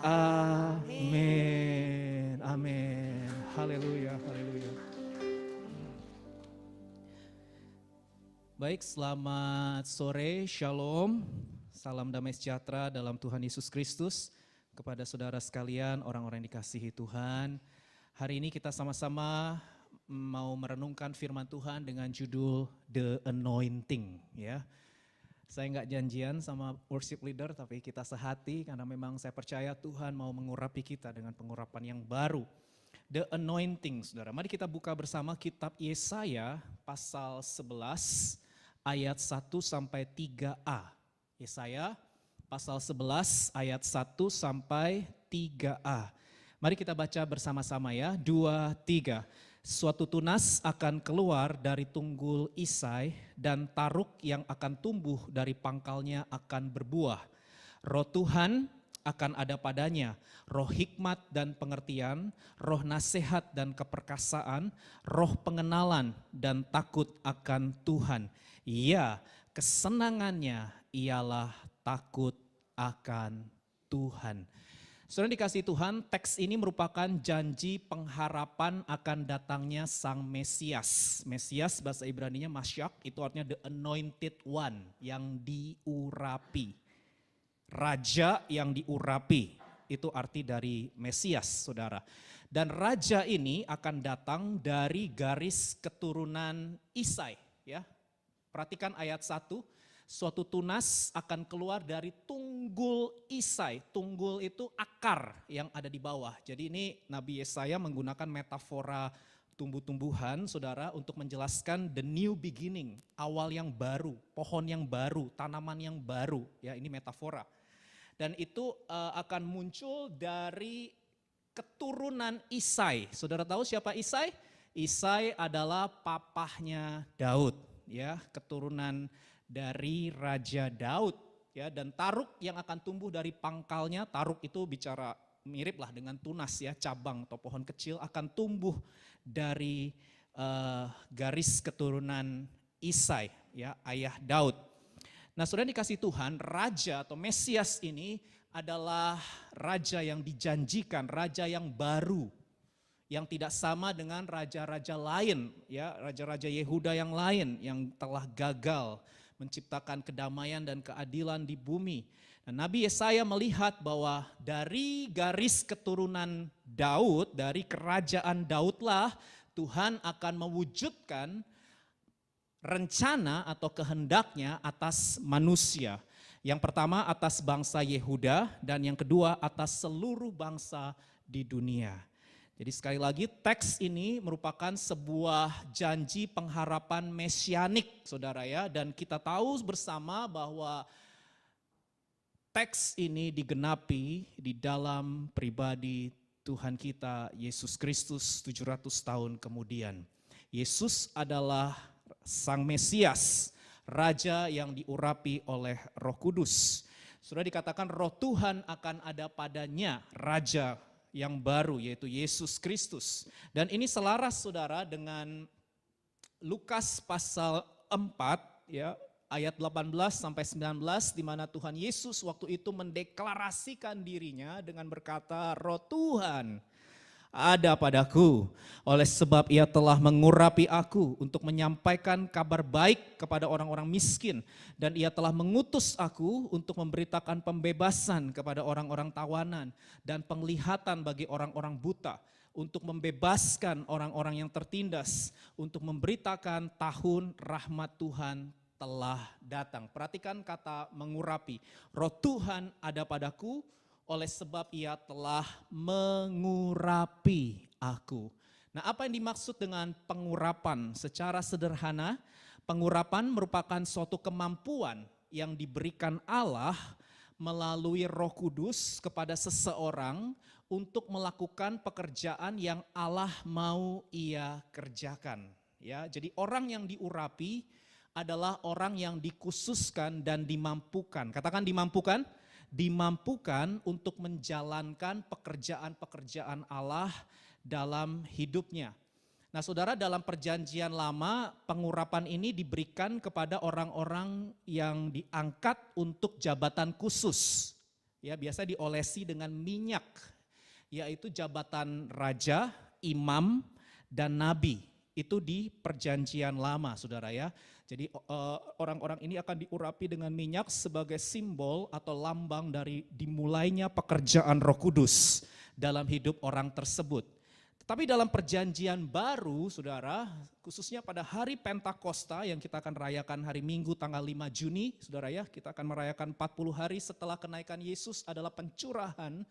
Amin. Amin. Haleluya, haleluya. Baik, selamat sore, shalom. Salam damai sejahtera dalam Tuhan Yesus Kristus. Kepada saudara sekalian, orang-orang yang dikasihi Tuhan. Hari ini kita sama-sama mau merenungkan firman Tuhan dengan judul The Anointing. Ya. Saya nggak janjian sama worship leader, tapi kita sehati karena memang saya percaya Tuhan mau mengurapi kita dengan pengurapan yang baru. The Anointing, saudara. Mari kita buka bersama kitab Yesaya pasal 11 ayat 1 sampai 3a. Yesaya pasal 11 ayat 1 sampai 3a. Mari kita baca bersama-sama ya, 2, 3. Suatu tunas akan keluar dari tunggul Isai dan taruk yang akan tumbuh dari pangkalnya akan berbuah. Roh Tuhan akan ada padanya, roh hikmat dan pengertian, roh nasihat dan keperkasaan, roh pengenalan dan takut akan Tuhan. Ya, kesenangannya ialah takut akan Tuhan. Saudara dikasihi Tuhan, teks ini merupakan janji pengharapan akan datangnya Sang Mesias. Mesias bahasa Ibraninya Mashiach, itu artinya the anointed one, yang diurapi. Raja yang diurapi, itu arti dari Mesias, saudara. Dan raja ini akan datang dari garis keturunan Isai. Ya. Perhatikan ayat 1, suatu tunas akan keluar dari tunggul Isai. Tunggul itu akar yang ada di bawah. Jadi ini Nabi Yesaya menggunakan metafora tumbuh-tumbuhan, saudara, untuk menjelaskan the new beginning, awal yang baru, pohon yang baru, tanaman yang baru. Ya, ini metafora. Dan itu akan muncul dari keturunan Isai. Saudara tahu siapa Isai? Isai adalah papahnya Daud, ya, keturunan dari Raja Daud, ya, dan taruk yang akan tumbuh dari pangkalnya. Taruk itu bicara mirip lah dengan tunas, ya, cabang atau pohon kecil akan tumbuh dari garis keturunan Isai, ya, ayah Daud. Nah, saudara dikasih Tuhan, raja atau Mesias ini adalah raja yang dijanjikan, raja yang baru, yang tidak sama dengan raja-raja lain, ya, raja-raja Yehuda yang lain yang telah gagal menciptakan kedamaian dan keadilan di bumi. Nah, Nabi Yesaya melihat bahwa dari garis keturunan Daud, dari kerajaan Daudlah, Tuhan akan mewujudkan rencana atau kehendaknya atas manusia. Yang pertama atas bangsa Yehuda dan yang kedua atas seluruh bangsa di dunia. Jadi sekali lagi teks ini merupakan sebuah janji pengharapan mesianik, saudara, ya. Dan kita tahu bersama bahwa teks ini digenapi di dalam pribadi Tuhan kita Yesus Kristus 700 tahun kemudian. Yesus adalah Sang Mesias, Raja yang diurapi oleh Roh Kudus. Sudah dikatakan Roh Tuhan akan ada padanya, Raja yang baru yaitu Yesus Kristus. Dan ini selaras, saudara, dengan Lukas pasal 4, ya, ayat 18 sampai 19, di mana Tuhan Yesus waktu itu mendeklarasikan dirinya dengan berkata, Roh Tuhan ada padaku, oleh sebab ia telah mengurapi aku untuk menyampaikan kabar baik kepada orang-orang miskin. Dan ia telah mengutus aku untuk memberitakan pembebasan kepada orang-orang tawanan dan penglihatan bagi orang-orang buta, untuk membebaskan orang-orang yang tertindas, untuk memberitakan tahun rahmat Tuhan telah datang. Perhatikan kata mengurapi. Roh Tuhan ada padaku, oleh sebab ia telah mengurapi aku. Nah, apa yang dimaksud dengan pengurapan? Secara sederhana, pengurapan merupakan suatu kemampuan yang diberikan Allah melalui Roh Kudus kepada seseorang untuk melakukan pekerjaan yang Allah mau ia kerjakan. Ya, jadi orang yang diurapi adalah orang yang dikhususkan dan dimampukan. Katakan dimampukan. Dimampukan untuk menjalankan pekerjaan-pekerjaan Allah dalam hidupnya. Nah, saudara, dalam perjanjian lama pengurapan ini diberikan kepada orang-orang yang diangkat untuk jabatan khusus. ya biasa diolesi dengan minyak, yaitu jabatan raja, imam, dan nabi. Itu di perjanjian lama, saudara ya. Jadi orang-orang ini akan diurapi dengan minyak sebagai simbol atau lambang dari dimulainya pekerjaan Roh Kudus dalam hidup orang tersebut. Tetapi dalam perjanjian baru, saudara, khususnya pada hari Pentakosta yang kita akan rayakan hari Minggu tanggal 5 Juni, saudara ya, kita akan merayakan 40 hari setelah kenaikan Yesus adalah pencurahan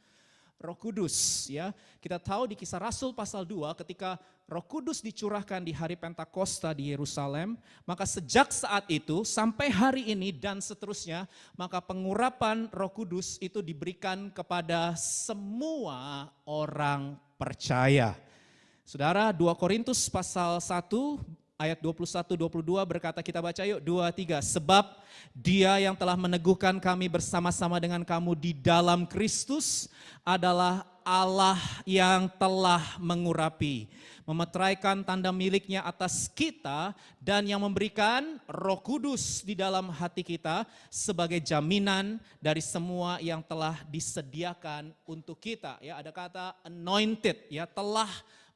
Roh Kudus, ya. Kita tahu di Kisah Rasul pasal 2 ketika Roh Kudus dicurahkan di hari Pentakosta di Yerusalem, maka sejak saat itu sampai hari ini dan seterusnya, maka pengurapan Roh Kudus itu diberikan kepada semua orang percaya. Saudara, 2 Korintus pasal 1 ayat 21-22 berkata, kita baca yuk 2-3. Sebab Dia yang telah meneguhkan kami bersama-sama dengan kamu di dalam Kristus adalah Allah yang telah mengurapi, memeteraikan tanda miliknya atas kita dan yang memberikan Roh Kudus di dalam hati kita sebagai jaminan dari semua yang telah disediakan untuk kita. Ya, ada kata anointed, ya, telah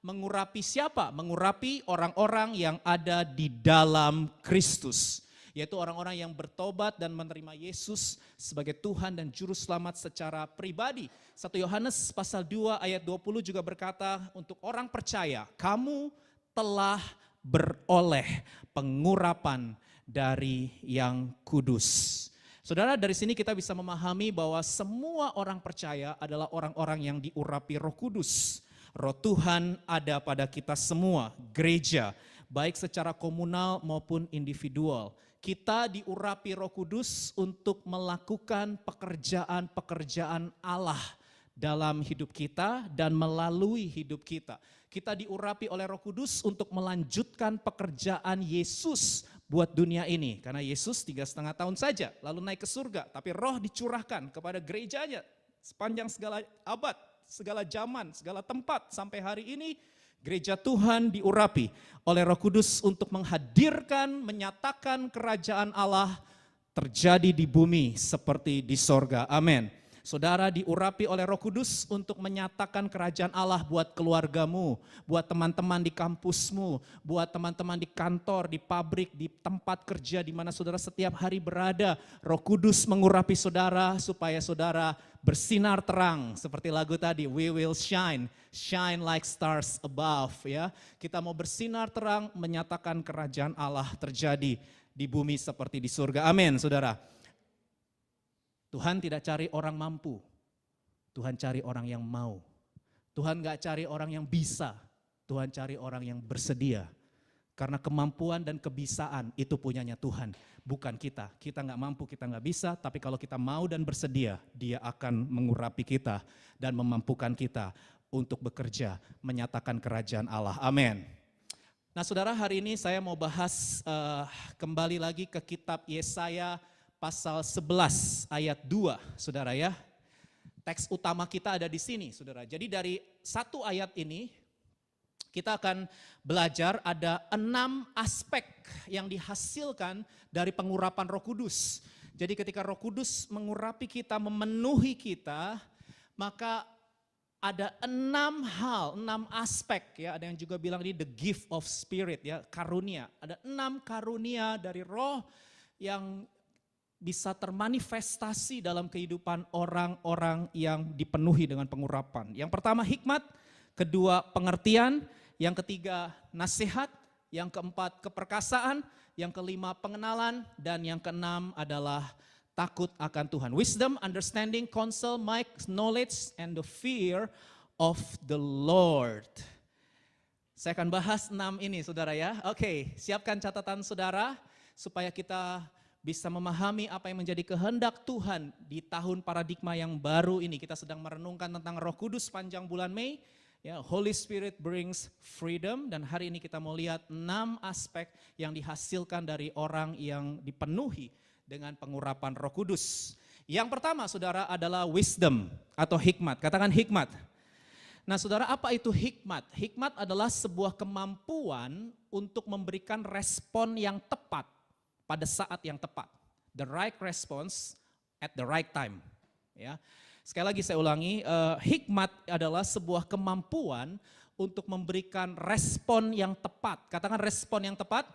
mengurapi siapa? Mengurapi orang-orang yang ada di dalam Kristus. Yaitu orang-orang yang bertobat dan menerima Yesus sebagai Tuhan dan Juru Selamat secara pribadi. 1 Yohanes pasal 2 ayat 20 juga berkata untuk orang percaya, kamu telah beroleh pengurapan dari yang kudus. Saudara, dari sini kita bisa memahami bahwa semua orang percaya adalah orang-orang yang diurapi Roh Kudus. Roh Tuhan ada pada kita semua, gereja, baik secara komunal maupun individual. Kita diurapi Roh Kudus untuk melakukan pekerjaan-pekerjaan Allah dalam hidup kita dan melalui hidup kita. Kita diurapi oleh Roh Kudus untuk melanjutkan pekerjaan Yesus buat dunia ini. Karena Yesus 3,5 tahun saja lalu naik ke surga, tapi Roh dicurahkan kepada gerejanya sepanjang segala abad, segala zaman, segala tempat sampai hari ini. Gereja Tuhan diurapi oleh Roh Kudus untuk menghadirkan, menyatakan kerajaan Allah terjadi di bumi seperti di sorga. Amin. Saudara diurapi oleh Roh Kudus untuk menyatakan kerajaan Allah buat keluargamu, buat teman-teman di kampusmu, buat teman-teman di kantor, di pabrik, di tempat kerja di mana saudara setiap hari berada. Roh Kudus mengurapi saudara supaya saudara bersinar terang seperti lagu tadi, we will shine, shine like stars above, ya. Kita mau bersinar terang menyatakan kerajaan Allah terjadi di bumi seperti di surga. Amin, saudara. Tuhan tidak cari orang mampu, Tuhan cari orang yang mau. Tuhan gak cari orang yang bisa, Tuhan cari orang yang bersedia. Karena kemampuan dan kebisaan itu punyanya Tuhan, bukan kita. Kita gak mampu, kita gak bisa, tapi kalau kita mau dan bersedia, Dia akan mengurapi kita dan memampukan kita untuk bekerja, menyatakan kerajaan Allah. Amin. Nah saudara, hari ini saya mau bahas kembali lagi ke kitab Yesaya pasal 11 ayat 2, saudara ya. Teks utama kita ada di sini, saudara. Jadi dari satu ayat ini, kita akan belajar ada 6 aspek yang dihasilkan dari pengurapan Roh Kudus. Jadi ketika Roh Kudus mengurapi kita, memenuhi kita, maka ada 6 hal, 6 aspek ya. Ada yang juga bilang ini the gift of spirit ya, karunia. Ada 6 karunia dari Roh yang bisa termanifestasi dalam kehidupan orang-orang yang dipenuhi dengan pengurapan. Yang pertama hikmat, kedua pengertian, yang ketiga nasihat, yang keempat keperkasaan, yang kelima pengenalan, dan yang keenam adalah takut akan Tuhan. Wisdom, understanding, counsel, might, knowledge, and the fear of the Lord. Saya akan bahas 6 ini saudara ya. Oke, siapkan catatan saudara supaya kita bisa memahami apa yang menjadi kehendak Tuhan di tahun paradigma yang baru ini. Kita sedang merenungkan tentang Roh Kudus panjang bulan Mei. Ya, Holy Spirit brings freedom, dan hari ini kita mau lihat 6 aspek yang dihasilkan dari orang yang dipenuhi dengan pengurapan Roh Kudus. Yang pertama saudara adalah wisdom atau hikmat. Katakan hikmat. Nah saudara, apa itu hikmat? Hikmat adalah sebuah kemampuan untuk memberikan respon yang tepat pada saat yang tepat. The right response at the right time. Ya. Sekali lagi saya ulangi, hikmat adalah sebuah kemampuan untuk memberikan respon yang tepat. Katakan respon yang tepat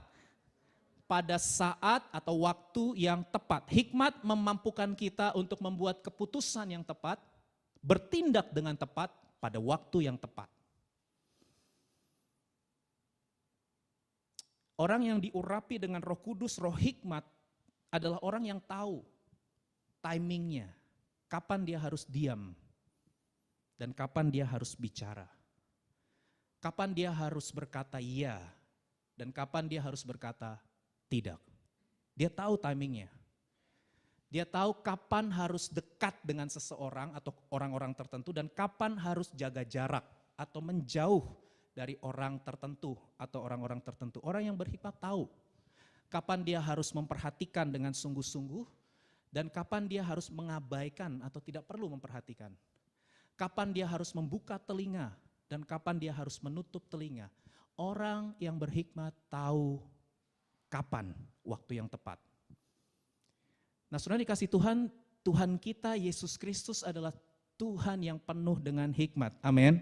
pada saat atau waktu yang tepat. Hikmat memampukan kita untuk membuat keputusan yang tepat, bertindak dengan tepat pada waktu yang tepat. Orang yang diurapi dengan Roh Kudus, Roh Hikmat adalah orang yang tahu timingnya. Kapan dia harus diam dan kapan dia harus bicara. Kapan dia harus berkata iya dan kapan dia harus berkata tidak. Dia tahu timingnya. Dia tahu kapan harus dekat dengan seseorang atau orang-orang tertentu dan kapan harus jaga jarak atau menjauh dari orang tertentu atau orang-orang tertentu. Orang yang berhikmat tahu kapan dia harus memperhatikan dengan sungguh-sungguh dan kapan dia harus mengabaikan atau tidak perlu memperhatikan. Kapan dia harus membuka telinga dan kapan dia harus menutup telinga. Orang yang berhikmat tahu kapan waktu yang tepat. Nah, saudara dikasih Tuhan, Tuhan kita Yesus Kristus adalah Tuhan yang penuh dengan hikmat. Amin.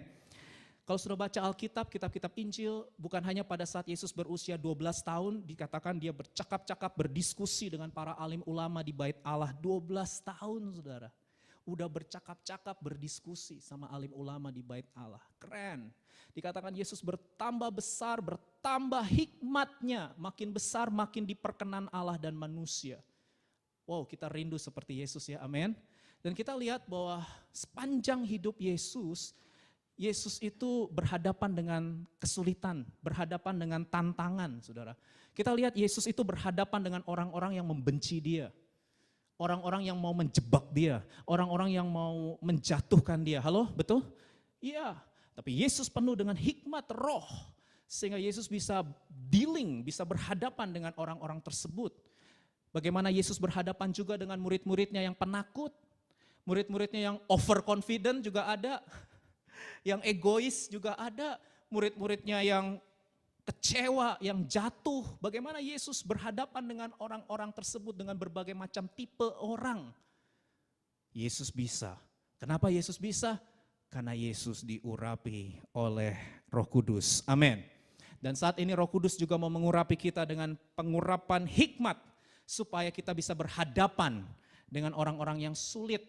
Kalau sudah baca Alkitab, kitab-kitab Injil, bukan hanya pada saat Yesus berusia 12 tahun, dikatakan dia bercakap-cakap, berdiskusi dengan para alim ulama di bait Allah. 12 tahun saudara, udah bercakap-cakap, berdiskusi sama alim ulama di bait Allah. Keren. Dikatakan Yesus bertambah besar, bertambah hikmatnya, makin besar, makin diperkenan Allah dan manusia. Wow, kita rindu seperti Yesus ya, amin. Dan kita lihat bahwa sepanjang hidup Yesus itu berhadapan dengan kesulitan, berhadapan dengan tantangan, saudara. Kita lihat Yesus itu berhadapan dengan orang-orang yang membenci dia. Orang-orang yang mau menjebak dia, orang-orang yang mau menjatuhkan dia. Halo, betul? Iya, tapi Yesus penuh dengan hikmat roh, sehingga Yesus bisa dealing, bisa berhadapan dengan orang-orang tersebut. Bagaimana Yesus berhadapan juga dengan murid-muridnya yang penakut, murid-muridnya yang overconfident juga ada. Yang egois juga ada, murid-muridnya yang kecewa, yang jatuh. Bagaimana Yesus berhadapan dengan orang-orang tersebut dengan berbagai macam tipe orang. Yesus bisa. Kenapa Yesus bisa? Karena Yesus diurapi oleh Roh Kudus. Amin. Dan saat ini Roh Kudus juga mau mengurapi kita dengan pengurapan hikmat supaya kita bisa berhadapan dengan orang-orang yang sulit.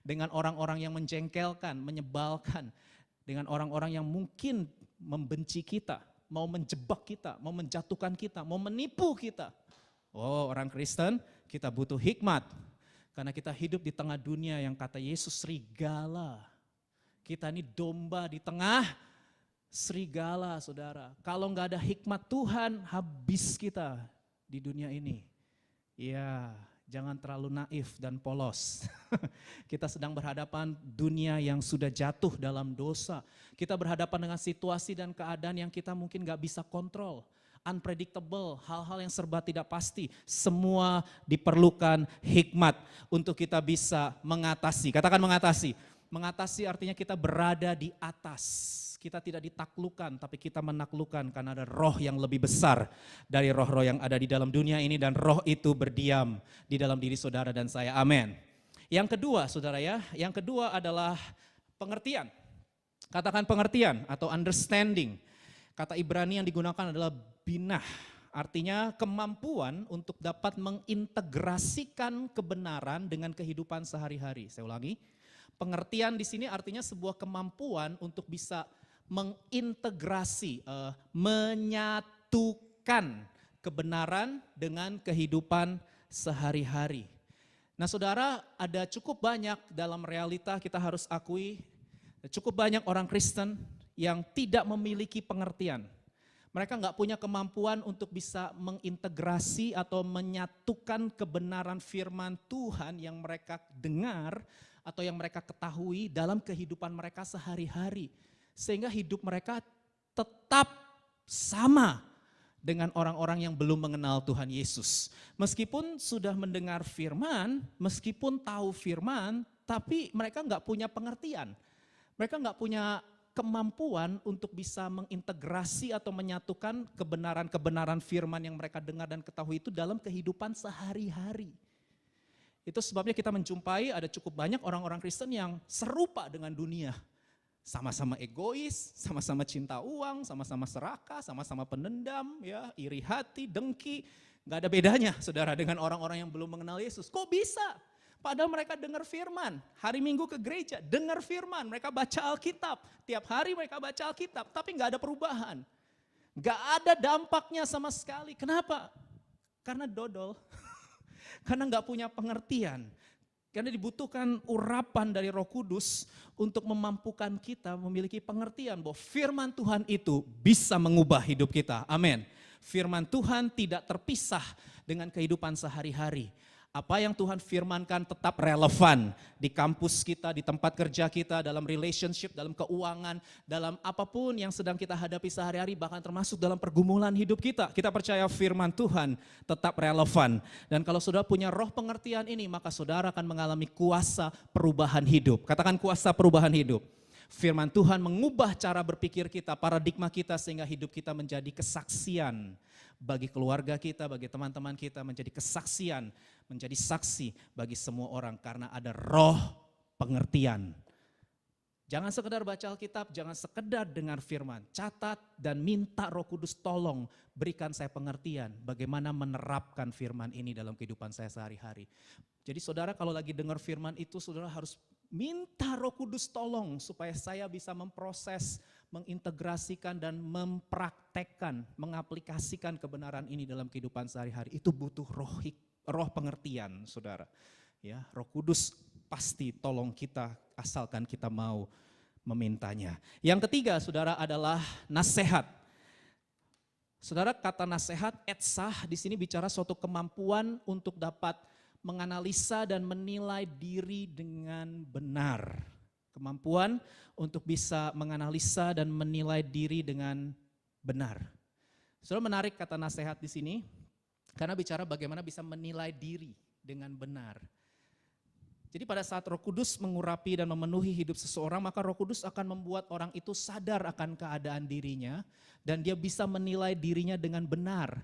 Dengan orang-orang yang menjengkelkan, menyebalkan, dengan orang-orang yang mungkin membenci kita, mau menjebak kita, mau menjatuhkan kita, mau menipu kita. Oh, orang Kristen, kita butuh hikmat. Karena kita hidup di tengah dunia yang kata Yesus serigala. Kita ini domba di tengah serigala, saudara. Kalau nggak ada hikmat Tuhan, habis kita di dunia ini. Ya. Jangan terlalu naif dan polos. Kita sedang berhadapan dunia yang sudah jatuh dalam dosa. Kita berhadapan dengan situasi dan keadaan yang kita mungkin gak bisa kontrol. Unpredictable, hal-hal yang serba tidak pasti. Semua diperlukan hikmat untuk kita bisa mengatasi. Katakan mengatasi. Mengatasi artinya kita berada di atas. Kita tidak ditaklukkan, tapi kita menaklukkan karena ada roh yang lebih besar dari roh-roh yang ada di dalam dunia ini. Dan roh itu berdiam di dalam diri saudara dan saya. Amin. Yang kedua saudara ya, yang kedua adalah pengertian. Katakan pengertian atau understanding. Kata Ibrani yang digunakan adalah binah. Artinya kemampuan untuk dapat mengintegrasikan kebenaran dengan kehidupan sehari-hari. Saya ulangi. Pengertian di sini artinya sebuah kemampuan untuk bisa mengintegrasi, menyatukan kebenaran dengan kehidupan sehari-hari. Nah saudara, ada cukup banyak dalam realita kita harus akui, cukup banyak orang Kristen yang tidak memiliki pengertian. Mereka nggak punya kemampuan untuk bisa mengintegrasi atau menyatukan kebenaran firman Tuhan yang mereka dengar atau yang mereka ketahui dalam kehidupan mereka sehari-hari. Sehingga hidup mereka tetap sama dengan orang-orang yang belum mengenal Tuhan Yesus. Meskipun sudah mendengar firman, meskipun tahu firman, tapi mereka nggak punya pengertian. Mereka nggak punya kemampuan untuk bisa mengintegrasi atau menyatukan kebenaran-kebenaran firman yang mereka dengar dan ketahui itu dalam kehidupan sehari-hari. Itu sebabnya kita menjumpai ada cukup banyak orang-orang Kristen yang serupa dengan dunia. Sama-sama egois, sama-sama cinta uang, sama-sama serakah, sama-sama penendam, ya, iri hati, dengki. Gak ada bedanya saudara dengan orang-orang yang belum mengenal Yesus. Kok bisa? Padahal mereka dengar firman, hari Minggu ke gereja, dengar firman, mereka baca Alkitab. Tiap hari mereka baca Alkitab, tapi gak ada perubahan. Gak ada dampaknya sama sekali. Kenapa? Karena dodol. Karena gak punya pengertian. Karena dibutuhkan urapan dari Roh Kudus untuk memampukan kita memiliki pengertian bahwa firman Tuhan itu bisa mengubah hidup kita. Amin. Firman Tuhan tidak terpisah dengan kehidupan sehari-hari. Apa yang Tuhan firmankan tetap relevan di kampus kita, di tempat kerja kita, dalam relationship, dalam keuangan, dalam apapun yang sedang kita hadapi sehari-hari, bahkan termasuk dalam pergumulan hidup kita. Kita percaya firman Tuhan tetap relevan. Dan kalau saudara punya roh pengertian ini, maka saudara akan mengalami kuasa perubahan hidup. Katakan kuasa perubahan hidup. Firman Tuhan mengubah cara berpikir kita, paradigma kita, sehingga hidup kita menjadi kesaksian. Bagi keluarga kita, bagi teman-teman kita, menjadi kesaksian, menjadi saksi bagi semua orang karena ada roh pengertian. Jangan sekedar baca Alkitab, jangan sekedar dengar firman. Catat dan minta Roh Kudus tolong berikan saya pengertian bagaimana menerapkan firman ini dalam kehidupan saya sehari-hari. Jadi saudara kalau lagi dengar firman itu saudara harus minta Roh Kudus tolong supaya saya bisa memproses, mengintegrasikan dan mempraktekkan, mengaplikasikan kebenaran ini dalam kehidupan sehari-hari. Itu butuh roh pengertian, saudara. Ya, Roh Kudus pasti tolong kita asalkan kita mau memintanya. Yang ketiga, saudara, adalah nasihat. Saudara, kata nasihat, etsah di sini bicara suatu kemampuan untuk dapat menganalisa dan menilai diri dengan benar. Kemampuan untuk bisa menganalisa dan menilai diri dengan benar. Saudara, menarik kata nasihat di sini karena bicara bagaimana bisa menilai diri dengan benar. Jadi pada saat Roh Kudus mengurapi dan memenuhi hidup seseorang, maka Roh Kudus akan membuat orang itu sadar akan keadaan dirinya dan dia bisa menilai dirinya dengan benar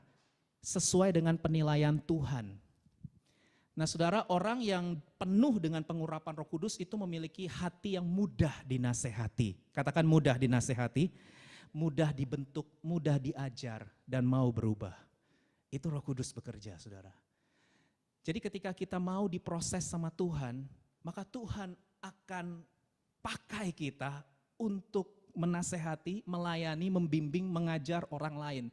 sesuai dengan penilaian Tuhan. Nah saudara, orang yang penuh dengan pengurapan Roh Kudus itu memiliki hati yang mudah dinasehati. Katakan mudah dinasehati, mudah dibentuk, mudah diajar, dan mau berubah. Itu Roh Kudus bekerja, saudara. Jadi ketika kita mau diproses sama Tuhan, maka Tuhan akan pakai kita untuk menasehati, melayani, membimbing, mengajar orang lain.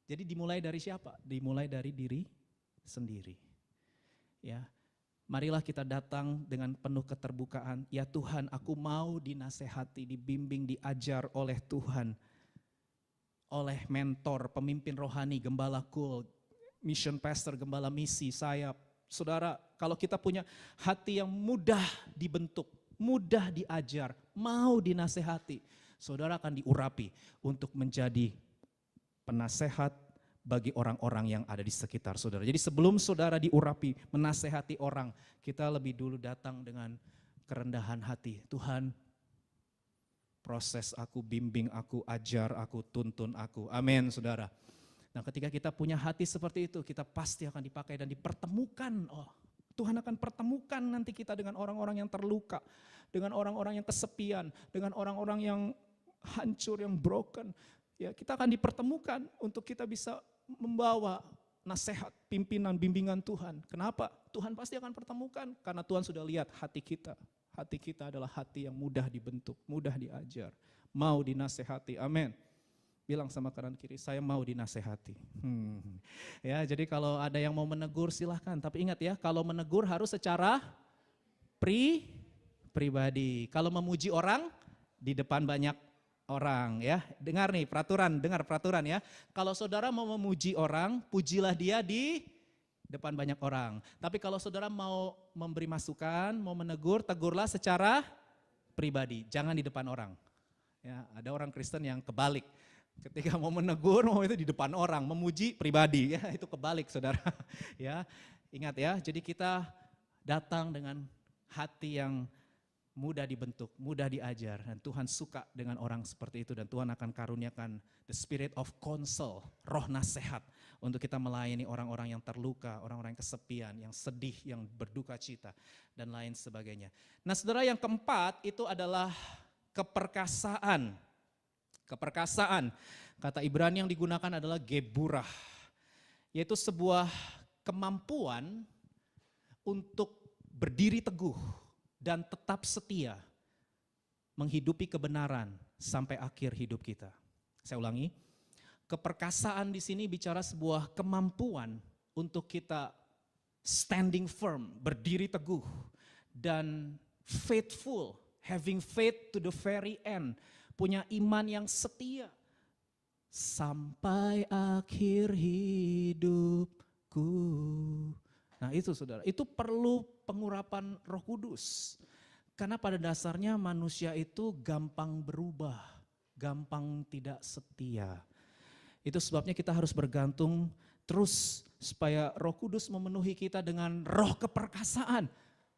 Jadi dimulai dari siapa? Dimulai dari diri sendiri. Ya, marilah kita datang dengan penuh keterbukaan. Ya Tuhan, aku mau dinasehati, dibimbing, diajar oleh Tuhan. Oleh mentor, pemimpin rohani, gembala kul, mission pastor, gembala misi, saya. Saudara, kalau kita punya hati yang mudah dibentuk, mudah diajar, mau dinasehati, saudara akan diurapi untuk menjadi penasehat bagi orang-orang yang ada di sekitar saudara. Jadi sebelum saudara diurapi, menasehati orang, kita lebih dulu datang dengan kerendahan hati. Tuhan, proses aku, bimbing aku, ajar aku, tuntun aku. Amin, saudara. Nah ketika kita punya hati seperti itu, kita pasti akan dipakai dan dipertemukan. Oh, Tuhan akan pertemukan nanti kita dengan orang-orang yang terluka, dengan orang-orang yang kesepian, dengan orang-orang yang hancur, yang broken. Ya, kita akan dipertemukan untuk kita bisa membawa nasihat, pimpinan, bimbingan Tuhan. Kenapa? Tuhan pasti akan pertemukan karena Tuhan sudah lihat hati kita. Hati kita adalah hati yang mudah dibentuk, mudah diajar, mau dinasehati. Amin. Bilang sama kanan kiri, saya mau dinasehati. Ya, jadi kalau ada yang mau menegur silahkan. Tapi ingat ya, kalau menegur harus secara pribadi. Kalau memuji orang di depan banyak orang ya. Dengar nih peraturan, dengar peraturan ya. Kalau saudara mau memuji orang, pujilah dia di depan banyak orang. Tapi kalau saudara mau memberi masukan, mau menegur, tegurlah secara pribadi, jangan di depan orang. Ya, ada orang Kristen yang kebalik. Ketika mau menegur, mau itu di depan orang, memuji pribadi, ya itu kebalik saudara. Ya, ingat ya, jadi kita datang dengan hati yang mudah dibentuk, mudah diajar, dan Tuhan suka dengan orang seperti itu, dan Tuhan akan karuniakan the spirit of counsel, roh nasihat, untuk kita melayani orang-orang yang terluka, orang-orang yang kesepian, yang sedih, yang berduka cita, dan lain sebagainya. Nah saudara, yang keempat itu adalah keperkasaan. Keperkasaan, kata Ibrani yang digunakan adalah geburah, yaitu sebuah kemampuan untuk berdiri teguh dan tetap setia menghidupi kebenaran sampai akhir hidup kita. Saya ulangi, keperkasaan di sini bicara sebuah kemampuan untuk kita standing firm, berdiri teguh, dan faithful, having faith to the very end, punya iman yang setia sampai akhir hidupku. Nah itu saudara, itu perlu pengurapan Roh Kudus. Karena pada dasarnya manusia itu gampang berubah, gampang tidak setia. Itu sebabnya kita harus bergantung terus supaya Roh Kudus memenuhi kita dengan roh keperkasaan.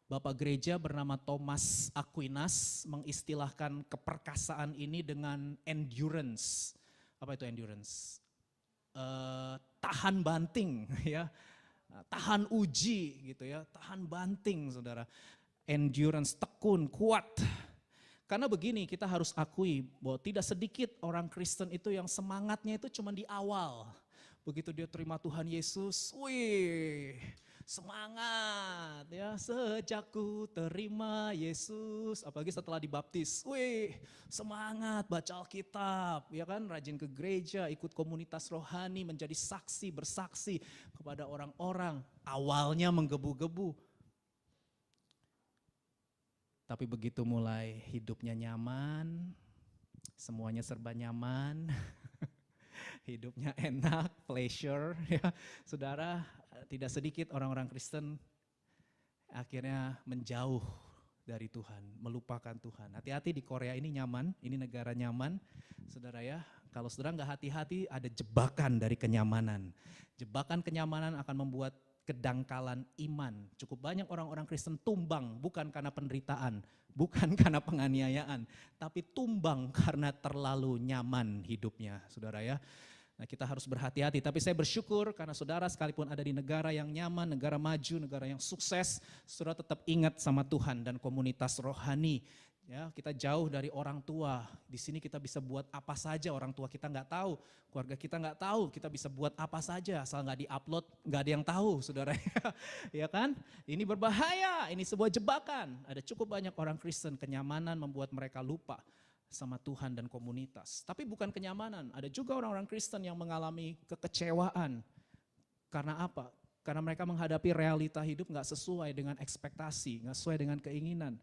Bapak gereja bernama Thomas Aquinas mengistilahkan keperkasaan ini dengan endurance. Apa itu endurance? Tahan banting ya. Tahan uji gitu ya, tahan banting saudara. Endurance, tekun, kuat. Karena begini, kita harus akui bahwa tidak sedikit orang Kristen itu yang semangatnya itu cuma di awal. Begitu dia terima Tuhan Yesus, wih semangat ya, sejak ku terima Yesus, apalagi setelah dibaptis, wih semangat baca Alkitab, ya kan, rajin ke gereja, ikut komunitas rohani, menjadi saksi, bersaksi kepada orang-orang, awalnya menggebu-gebu. Tapi begitu mulai hidupnya nyaman, semuanya serba nyaman, hidupnya enak, pleasure, ya saudara, tidak sedikit orang-orang Kristen akhirnya menjauh dari Tuhan, melupakan Tuhan. Hati-hati di Korea ini nyaman, ini negara nyaman, saudara ya. Kalau saudara nggak hati-hati ada jebakan dari kenyamanan. Jebakan kenyamanan akan membuat kedangkalan iman. Cukup banyak orang-orang Kristen tumbang bukan karena penderitaan, bukan karena penganiayaan, tapi tumbang karena terlalu nyaman hidupnya, saudara ya. Nah kita harus berhati-hati, tapi saya bersyukur karena saudara sekalipun ada di negara yang nyaman, negara maju, negara yang sukses, saudara tetap ingat sama Tuhan dan komunitas rohani. Ya, kita jauh dari orang tua, di sini kita bisa buat apa saja, orang tua kita nggak tahu, keluarga kita nggak tahu, kita bisa buat apa saja, asal nggak diupload, nggak ada yang tahu saudara. Ya kan, ini berbahaya, ini sebuah jebakan. Ada cukup banyak orang Kristen, kenyamanan membuat mereka lupa sama Tuhan dan komunitas. Tapi bukan kenyamanan, ada juga orang-orang Kristen yang mengalami kekecewaan. Karena apa? Karena mereka menghadapi realita hidup nggak sesuai dengan ekspektasi, nggak sesuai dengan keinginan.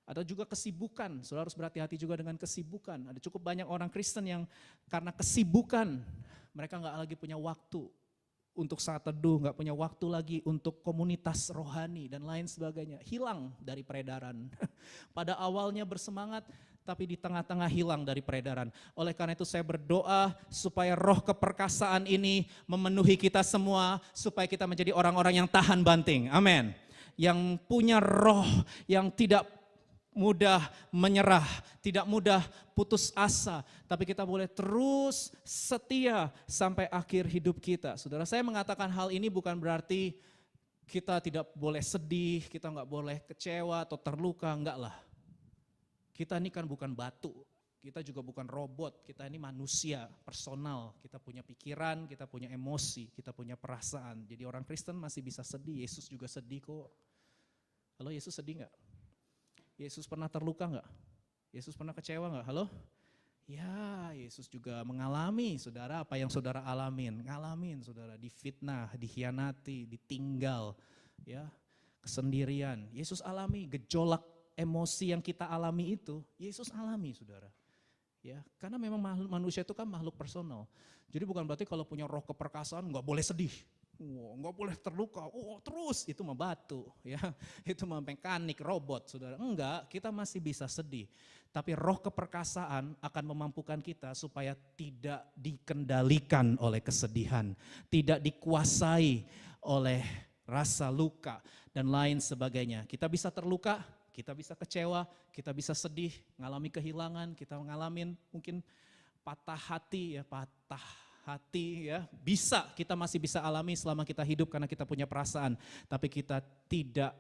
Ada juga kesibukan, saudara harus berhati-hati juga dengan kesibukan. Ada cukup banyak orang Kristen yang karena kesibukan, mereka nggak lagi punya waktu untuk saat teduh, nggak punya waktu lagi untuk komunitas rohani dan lain sebagainya. Hilang dari peredaran. Pada awalnya bersemangat, tapi di tengah-tengah hilang dari peredaran. Oleh karena itu saya berdoa supaya roh keperkasaan ini memenuhi kita semua, supaya kita menjadi orang-orang yang tahan banting. Amin. Yang punya roh yang tidak mudah menyerah, tidak mudah putus asa, tapi kita boleh terus setia sampai akhir hidup kita. Saudara, saya mengatakan hal ini bukan berarti kita tidak boleh sedih, kita nggak boleh kecewa atau terluka, enggak lah. Kita ini kan bukan batu, kita juga bukan robot, kita ini manusia, personal, kita punya pikiran, kita punya emosi, kita punya perasaan. Jadi orang Kristen masih bisa sedih, Yesus juga sedih kok. Halo, Yesus sedih nggak? Yesus pernah terluka enggak? Yesus pernah kecewa enggak? Halo? Ya, Yesus juga mengalami, saudara, apa yang saudara alamin. Ngalamin, saudara, difitnah, dikhianati, ditinggal, ya, kesendirian. Yesus alami gejolak emosi yang kita alami itu, Yesus alami, saudara. Ya, karena memang manusia itu kan makhluk personal. Jadi bukan berarti kalau punya roh keperkasaan enggak boleh sedih. Nggak boleh terluka, terus itu mah batu, ya, itu mah mekanik, robot, saudara. Enggak, kita masih bisa sedih. Tapi roh keperkasaan akan memampukan kita supaya tidak dikendalikan oleh kesedihan, tidak dikuasai oleh rasa luka dan lain sebagainya. Kita bisa terluka, kita bisa kecewa, kita bisa sedih, ngalami kehilangan, kita ngalamin mungkin patah hati ya, kita masih bisa alami selama kita hidup karena kita punya perasaan, tapi kita tidak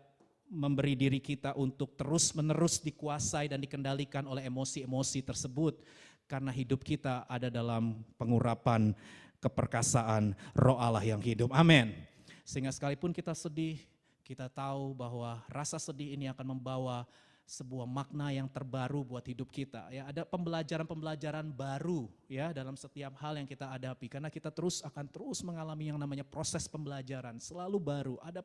memberi diri kita untuk terus-menerus dikuasai dan dikendalikan oleh emosi-emosi tersebut, karena hidup kita ada dalam pengurapan keperkasaan Roh Allah yang hidup. Amin. Sehingga sekalipun kita sedih, kita tahu bahwa rasa sedih ini akan membawa sebuah makna yang terbaru buat hidup kita. Ya, ada pembelajaran-pembelajaran baru ya dalam setiap hal yang kita hadapi, karena kita akan terus mengalami yang namanya proses pembelajaran, selalu baru. Ada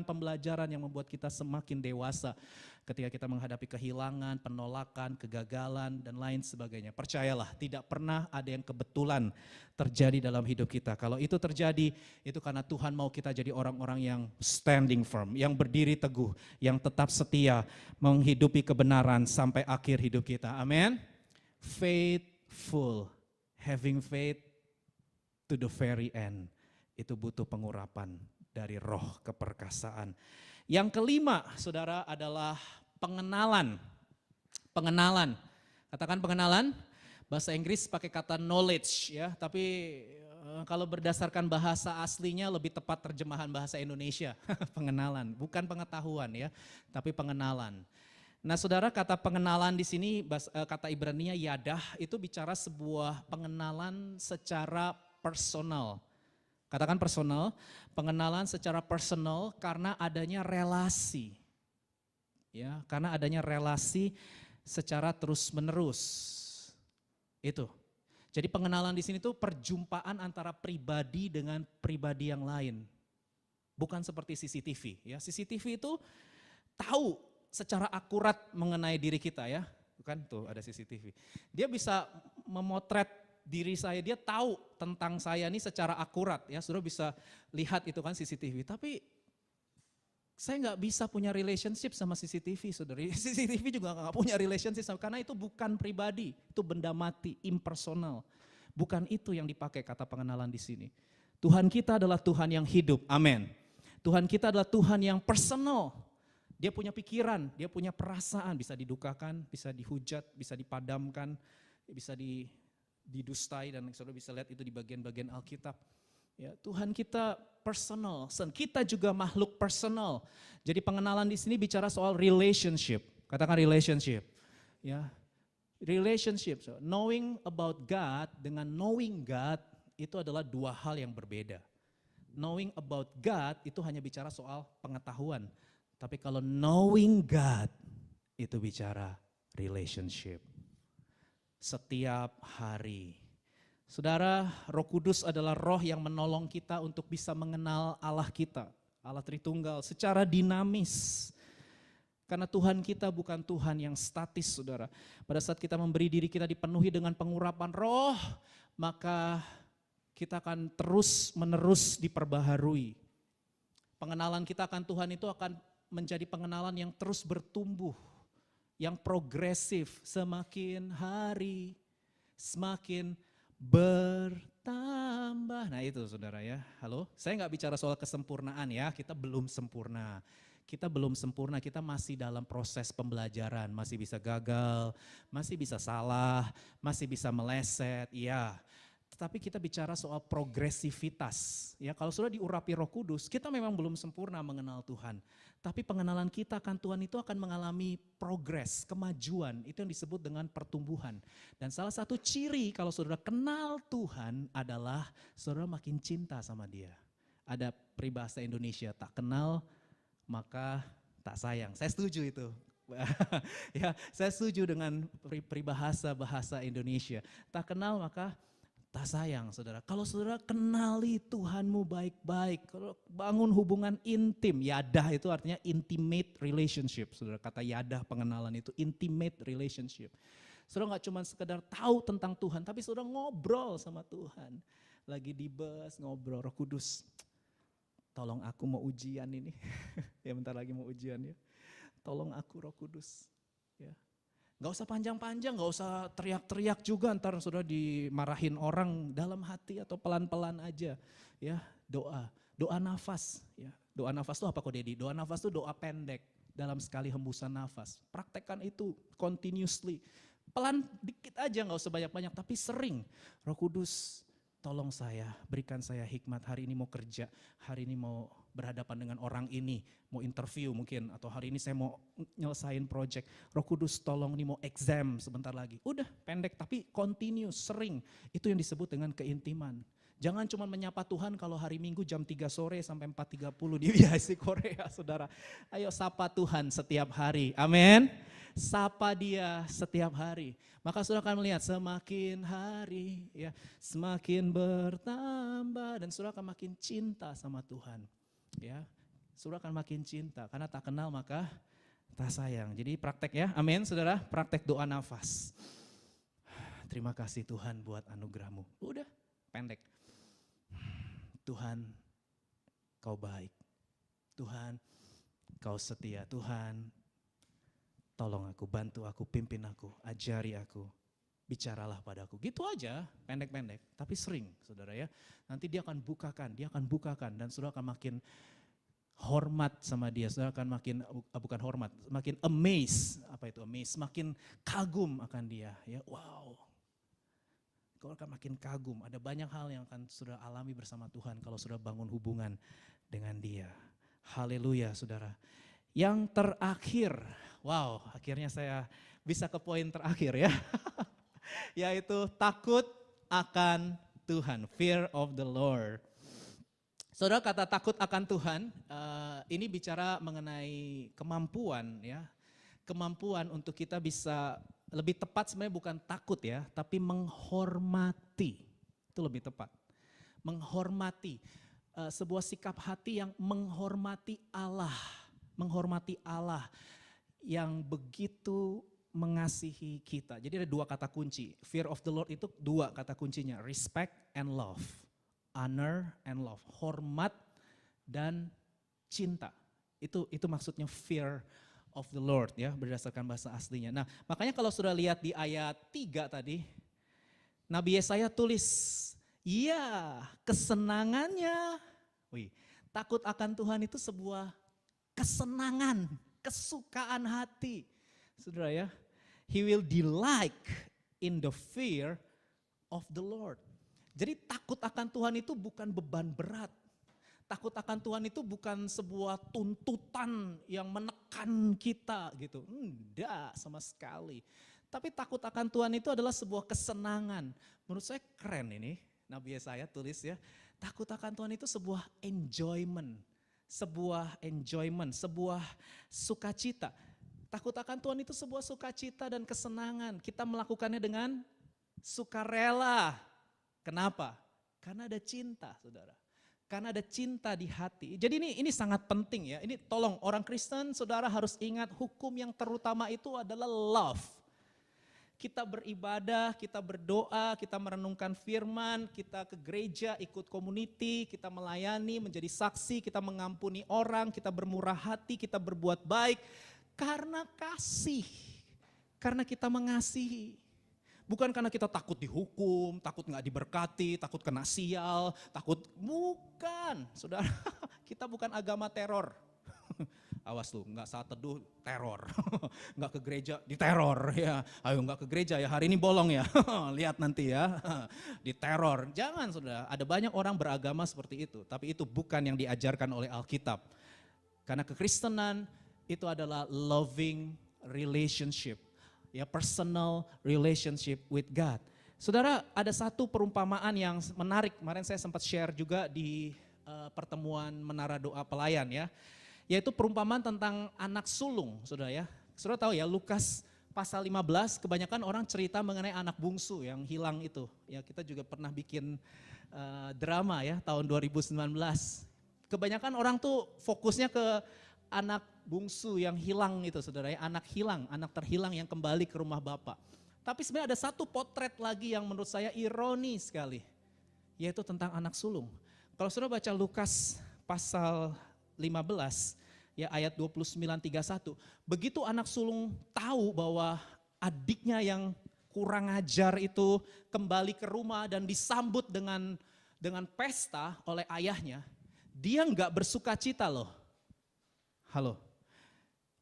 pembelajaran yang membuat kita semakin dewasa ketika kita menghadapi kehilangan, penolakan, kegagalan dan lain sebagainya. Percayalah, tidak pernah ada yang kebetulan terjadi dalam hidup kita. Kalau itu terjadi, itu karena Tuhan mau kita jadi orang-orang yang standing firm, yang berdiri teguh, yang tetap setia menghidupi kebenaran sampai akhir hidup kita. Amin. Faithful, having faith to the very end. Itu butuh pengurapan dari roh keperkasaan. Yang kelima, saudara, adalah pengenalan. Pengenalan. Katakan pengenalan. Bahasa Inggris pakai kata knowledge ya, tapi kalau berdasarkan bahasa aslinya lebih tepat terjemahan bahasa Indonesia. Pengenalan, bukan pengetahuan ya, tapi pengenalan. Nah, saudara, kata pengenalan di sini kata Ibraninya yadah, itu bicara sebuah pengenalan secara personal. Katakan personal, pengenalan secara personal karena adanya relasi. Ya, karena adanya relasi secara terus-menerus. Itu. Jadi pengenalan di sini tuh perjumpaan antara pribadi dengan pribadi yang lain. Bukan seperti CCTV ya. CCTV itu tahu secara akurat mengenai diri kita ya. Bukan tuh ada CCTV. Dia bisa memotret diri saya, dia tahu tentang saya ini secara akurat ya, saudara bisa lihat itu kan CCTV. Tapi saya nggak bisa punya relationship sama CCTV, saudara. CCTV juga nggak punya relationship karena itu bukan pribadi, itu benda mati, impersonal. Bukan itu yang dipakai kata pengenalan di sini. Tuhan kita adalah Tuhan yang hidup, amin. Tuhan kita adalah Tuhan yang personal. Dia punya pikiran, dia punya perasaan, bisa didukakan, bisa dihujat, bisa dipadamkan, bisa didustai, dan saudara bisa lihat itu di bagian-bagian Alkitab. Ya, Tuhan kita personal, kita juga makhluk personal. Jadi pengenalan di sini bicara soal relationship. Katakan relationship. Ya, relationship. So, knowing about God dengan knowing God itu adalah dua hal yang berbeda. Knowing about God itu hanya bicara soal pengetahuan. Tapi kalau knowing God itu bicara relationship. Setiap hari. Saudara, Roh Kudus adalah roh yang menolong kita untuk bisa mengenal Allah kita, Allah Tritunggal secara dinamis. Karena Tuhan kita bukan Tuhan yang statis, saudara. Pada saat kita memberi diri kita dipenuhi dengan pengurapan roh, maka kita akan terus-menerus diperbaharui. Pengenalan kita akan Tuhan itu akan menjadi pengenalan yang terus bertumbuh, yang progresif, semakin hari semakin bertambah. Nah itu saudara ya, halo, saya nggak bicara soal kesempurnaan ya, kita belum sempurna. Kita belum sempurna, kita masih dalam proses pembelajaran, masih bisa gagal, masih bisa salah, masih bisa meleset, ya. Tetapi kita bicara soal progresivitas. Ya, kalau sudah diurapi Roh Kudus, kita memang belum sempurna mengenal Tuhan. Tapi pengenalan kita akan Tuhan itu akan mengalami progres, kemajuan. Itu yang disebut dengan pertumbuhan. Dan salah satu ciri kalau saudara kenal Tuhan adalah saudara makin cinta sama Dia. Ada peribahasa Indonesia, tak kenal maka tak sayang. Saya setuju itu. Ya, saya setuju dengan peribahasa bahasa Indonesia. Tak kenal maka tak sayang, saudara. Kalau saudara kenali Tuhanmu baik-baik, kalau bangun hubungan intim, yadah itu artinya intimate relationship. Saudara, kata yadah pengenalan itu intimate relationship. Saudara gak cuma sekedar tahu tentang Tuhan, tapi saudara ngobrol sama Tuhan. Lagi di bus ngobrol, Roh Kudus, tolong aku mau ujian ini. Ya bentar lagi mau ujian ya. Tolong aku Roh Kudus. Ya. Gak usah panjang-panjang, gak usah teriak-teriak juga, ntar sudah dimarahin orang, dalam hati atau pelan-pelan aja. Ya, doa nafas. Ya. Doa nafas itu apa kok Dedi? Doa nafas itu doa pendek. dalam sekali hembusan nafas. Praktekkan itu continuously. Pelan dikit aja, gak usah banyak-banyak, tapi sering. Roh Kudus, tolong saya, berikan saya hikmat. Hari ini mau kerja, hari ini mau berhadapan dengan orang ini, mau interview mungkin, atau hari ini saya mau nyelesain project. Roh Kudus tolong ini mau exam sebentar lagi. Udah pendek tapi continue, sering. Itu yang disebut dengan keintiman. Jangan cuma menyapa Tuhan kalau hari Minggu jam 3 sore sampai 4.30 di BIC Korea, saudara. Ayo sapa Tuhan setiap hari, amin. Sapa dia setiap hari. Maka saudara akan melihat semakin hari, ya, semakin bertambah dan saudara akan makin cinta sama Tuhan. Ya, saudara akan makin cinta karena tak kenal maka tak sayang. Jadi praktek ya, amin saudara, praktek doa nafas. Terima kasih Tuhan buat anugerah-Mu. Udah, pendek. Tuhan, Kau baik. Tuhan, Kau setia. Tuhan, tolong aku, bantu aku, pimpin aku, ajari aku. Bicaralah padaku. Gitu aja, pendek-pendek, tapi sering saudara ya. Nanti dia akan bukakan dan saudara akan makin hormat sama dia. Saudara akan makin, bukan hormat, makin amazed. Apa itu amazed? Makin kagum akan dia. Ya, wow. Kau akan makin kagum. Ada banyak hal yang akan saudara alami bersama Tuhan kalau saudara bangun hubungan dengan dia. Haleluya saudara. Yang terakhir, wow akhirnya saya bisa ke poin terakhir ya. Yaitu takut akan Tuhan, fear of the Lord. Saudara, kata takut akan Tuhan, ini bicara mengenai kemampuan ya. Kemampuan untuk kita bisa, lebih tepat sebenarnya bukan takut ya, tapi menghormati. Itu lebih tepat. Menghormati, sebuah sikap hati yang menghormati Allah. Menghormati Allah yang begitu mengasihi kita. Jadi ada dua kata kunci. Fear of the Lord itu dua kata kuncinya. Respect and love. Honor and love. Hormat dan cinta. Itu maksudnya fear of the Lord ya, berdasarkan bahasa aslinya. Nah makanya kalau sudah lihat di ayat 3 tadi, Nabi Yesaya tulis, ya kesenangannya. Takut akan Tuhan itu sebuah kesenangan, kesukaan hati. Saudara ya, He will delight in the fear of the Lord. Jadi takut akan Tuhan itu bukan beban berat. Takut akan Tuhan itu bukan sebuah tuntutan yang menekan kita gitu. Enggak sama sekali. Tapi takut akan Tuhan itu adalah sebuah kesenangan. Menurut saya keren ini, Nabi Yesaya tulis ya. Takut akan Tuhan itu sebuah enjoyment. Sebuah sukacita. Takut akan Tuhan itu sebuah sukacita dan kesenangan. Kita melakukannya dengan sukarela. Kenapa? Karena ada cinta, saudara. Karena ada cinta di hati. Jadi ini sangat penting ya. Ini tolong orang Kristen, saudara harus ingat hukum yang terutama itu adalah love. Kita beribadah, kita berdoa, kita merenungkan firman, kita ke gereja, ikut community, kita melayani, menjadi saksi, kita mengampuni orang, kita bermurah hati, kita berbuat baik. Karena kasih, karena kita mengasihi. Bukan karena kita takut dihukum, takut gak diberkati, takut kena sial, bukan. Saudara, kita bukan agama teror. Awas lu, gak saat teduh teror. Gak ke gereja diteror ya. Ayo gak ke gereja ya, hari ini bolong ya. Lihat nanti ya, diteror. Jangan saudara, ada banyak orang beragama seperti itu. Tapi itu bukan yang diajarkan oleh Alkitab. Karena kekristenan itu adalah loving relationship. Ya, personal relationship with God. Saudara, ada satu perumpamaan yang menarik. Kemarin saya sempat share juga di pertemuan Menara Doa Pelayan ya. Yaitu perumpamaan tentang anak sulung, saudara ya. Saudara tahu ya, Lukas pasal 15, kebanyakan orang cerita mengenai anak bungsu yang hilang itu. Ya, kita juga pernah bikin drama ya tahun 2019. Kebanyakan orang tuh fokusnya ke anak bungsu yang hilang itu saudara ya, anak terhilang yang kembali ke rumah bapak. Tapi sebenarnya ada satu potret lagi yang menurut saya ironi sekali, yaitu tentang anak sulung. Kalau saudara baca Lukas pasal 15 ya ayat 29-31, begitu anak sulung tahu bahwa adiknya yang kurang ajar itu kembali ke rumah dan disambut dengan pesta oleh ayahnya, dia nggak bersuka cita loh. Halo.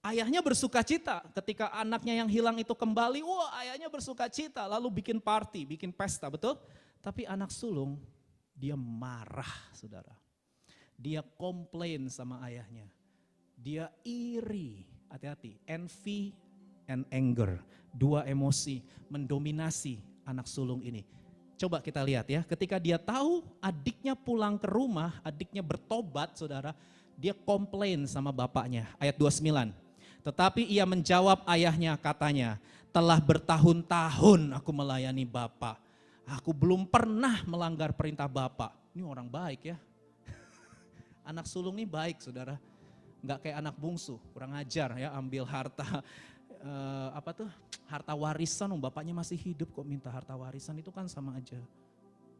Ayahnya bersuka cita ketika anaknya yang hilang itu kembali. Wah, ayahnya bersuka cita lalu bikin party, bikin pesta, betul? Tapi anak sulung dia marah, saudara. Dia komplain sama ayahnya. Dia iri, hati-hati, envy and anger. Dua emosi mendominasi anak sulung ini. Coba kita lihat ya, ketika dia tahu adiknya pulang ke rumah, adiknya bertobat, saudara, dia komplain sama bapaknya. Ayat 29. Tetapi ia menjawab ayahnya, katanya, telah bertahun-tahun aku melayani bapak. Aku belum pernah melanggar perintah bapak. Ini orang baik ya. Anak sulung ini baik, saudara. Enggak kayak anak bungsu, kurang ajar ya, ambil harta harta warisan. Bapaknya masih hidup kok minta harta warisan, itu kan sama aja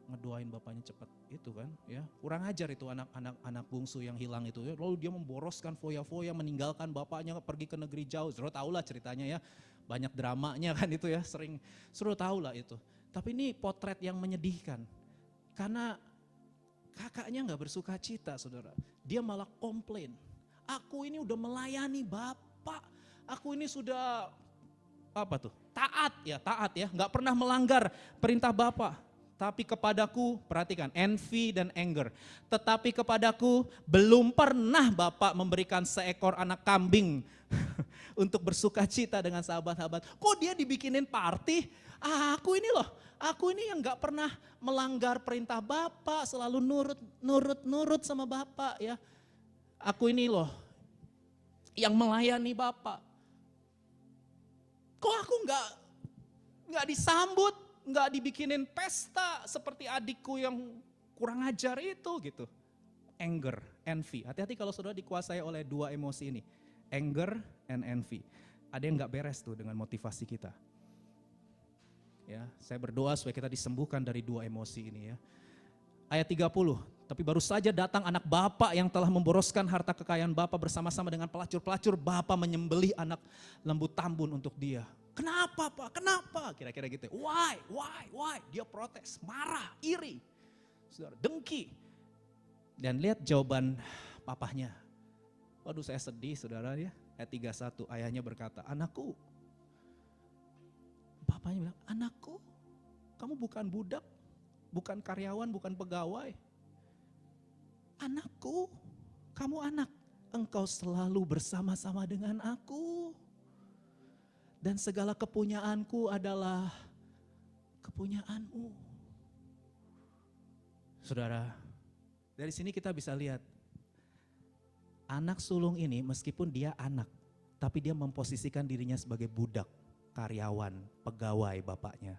ngedoain bapaknya cepat itu kan ya. Kurang ajar itu anak bungsu yang hilang itu ya. Lalu dia memboroskan foya-foya, meninggalkan bapaknya pergi ke negeri jauh. Suruh tahu lah ceritanya ya, banyak dramanya kan itu ya, sering suruh tahu lah itu. Tapi ini potret yang menyedihkan karena kakaknya gak bersuka cita, saudara. Dia malah komplain, aku ini udah melayani bapak, aku ini sudah taat ya, gak pernah melanggar perintah bapak. Tapi kepadaku, perhatikan, envy dan anger. Tetapi kepadaku belum pernah bapak memberikan seekor anak kambing untuk bersuka cita dengan sahabat-sahabat. Kok dia dibikinin party? Aku ini yang gak pernah melanggar perintah bapak, selalu nurut sama bapak ya. Aku ini loh yang melayani bapak. Kok aku nggak disambut, nggak dibikinin pesta seperti adikku yang kurang ajar itu gitu. Anger, envy. Hati-hati kalau saudara dikuasai oleh dua emosi ini. Anger and envy. Ada yang nggak beres tuh dengan motivasi kita. Ya, saya berdoa supaya kita disembuhkan dari dua emosi ini ya. Ayat 30, tapi baru saja datang anak bapak yang telah memboroskan harta kekayaan bapak bersama-sama dengan pelacur-pelacur. Bapak menyembelih anak lembu tambun untuk dia. Kenapa Pak? Kenapa? Kira-kira gitu. Why? Dia protes, marah, iri, saudara, dengki. Dan lihat jawaban papahnya. Waduh, saya sedih saudara ya. Ayat 31, ayahnya berkata, anakku. Bapaknya bilang, anakku, kamu bukan budak, bukan karyawan, bukan pegawai. Anakku, kamu anak, engkau selalu bersama-sama dengan aku. Dan segala kepunyaanku adalah kepunyaanmu. Saudara, dari sini kita bisa lihat, anak sulung ini meskipun dia anak, tapi dia memposisikan dirinya sebagai budak, karyawan, pegawai bapaknya.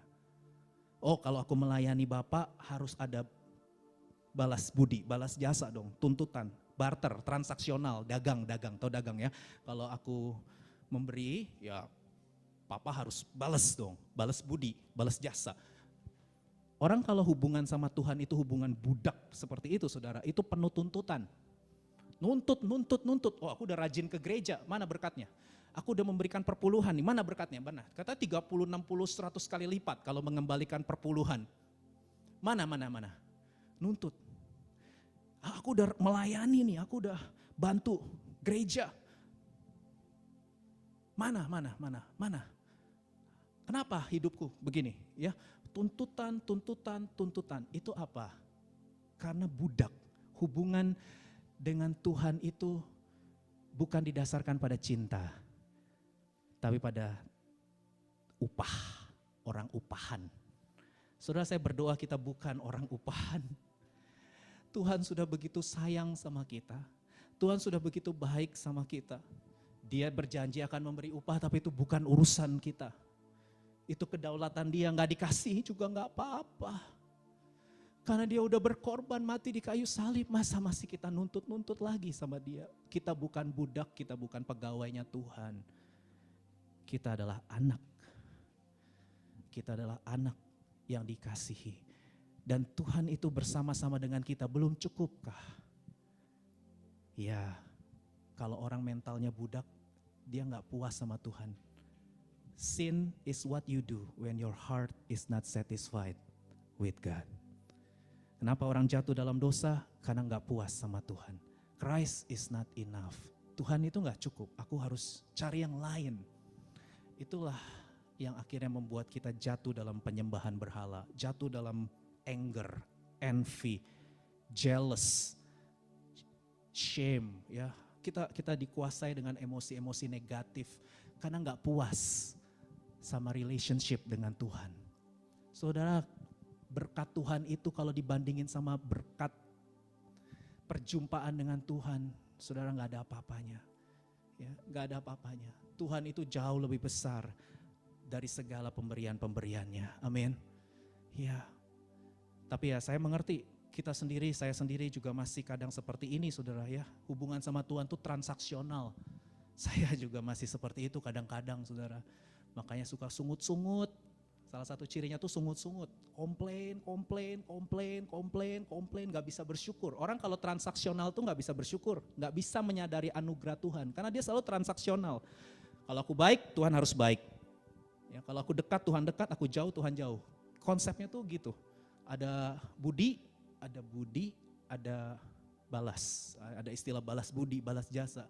Oh, kalau aku melayani bapak harus ada balas budi, balas jasa dong, tuntutan, barter, transaksional, dagang, atau dagang ya. Kalau aku memberi, ya papa harus balas dong, balas budi, balas jasa. Orang kalau hubungan sama Tuhan itu hubungan budak seperti itu saudara, itu penuh tuntutan. Nuntut. Oh, aku udah rajin ke gereja, mana berkatnya? Aku udah memberikan perpuluhan, nih mana berkatnya? Mana? Kata 30, 60, 100 kali lipat kalau mengembalikan perpuluhan. Mana? Nuntut. Aku udah melayani nih, aku udah bantu gereja. Mana? Kenapa hidupku begini? Ya, tuntutan. Itu apa? Karena budak. Hubungan dengan Tuhan itu bukan didasarkan pada cinta, tapi pada upah, orang upahan. Saudara, saya berdoa kita bukan orang upahan. Tuhan sudah begitu sayang sama kita. Tuhan sudah begitu baik sama kita. Dia berjanji akan memberi upah, tapi itu bukan urusan kita. Itu kedaulatan dia, gak dikasih juga gak apa-apa. Karena dia udah berkorban mati di kayu salib, masa masih kita nuntut lagi sama dia. Kita bukan budak, kita bukan pegawainya Tuhan. Kita adalah anak. Kita adalah anak yang dikasihi. Dan Tuhan itu bersama-sama dengan kita, belum cukupkah? Ya, kalau orang mentalnya budak, dia gak puas sama Tuhan. Sin is what you do when your heart is not satisfied with God. Kenapa orang jatuh dalam dosa? Karena gak puas sama Tuhan. Christ is not enough. Tuhan itu gak cukup, aku harus cari yang lain. Itulah yang akhirnya membuat kita jatuh dalam penyembahan berhala, jatuh dalam anger, envy, jealous, shame. Ya, kita dikuasai dengan emosi-emosi negatif karena gak puas sama relationship dengan Tuhan. Saudara, berkat Tuhan itu kalau dibandingin sama berkat perjumpaan dengan Tuhan, saudara gak ada apa-apanya. Ya, gak ada apa-apanya. Tuhan itu jauh lebih besar dari segala pemberian-pemberiannya. Amin. Ya. Tapi ya saya mengerti, saya sendiri juga masih kadang seperti ini saudara ya. Hubungan sama Tuhan itu transaksional. Saya juga masih seperti itu kadang-kadang saudara. Makanya suka sungut-sungut. Salah satu cirinya tuh sungut-sungut. Komplain, gak bisa bersyukur. Orang kalau transaksional tuh gak bisa bersyukur. Gak bisa menyadari anugerah Tuhan. Karena dia selalu transaksional. Kalau aku baik, Tuhan harus baik. Ya, kalau aku dekat, Tuhan dekat. Aku jauh, Tuhan jauh. Konsepnya tuh gitu. Ada budi, ada balas. Ada istilah balas budi, balas jasa.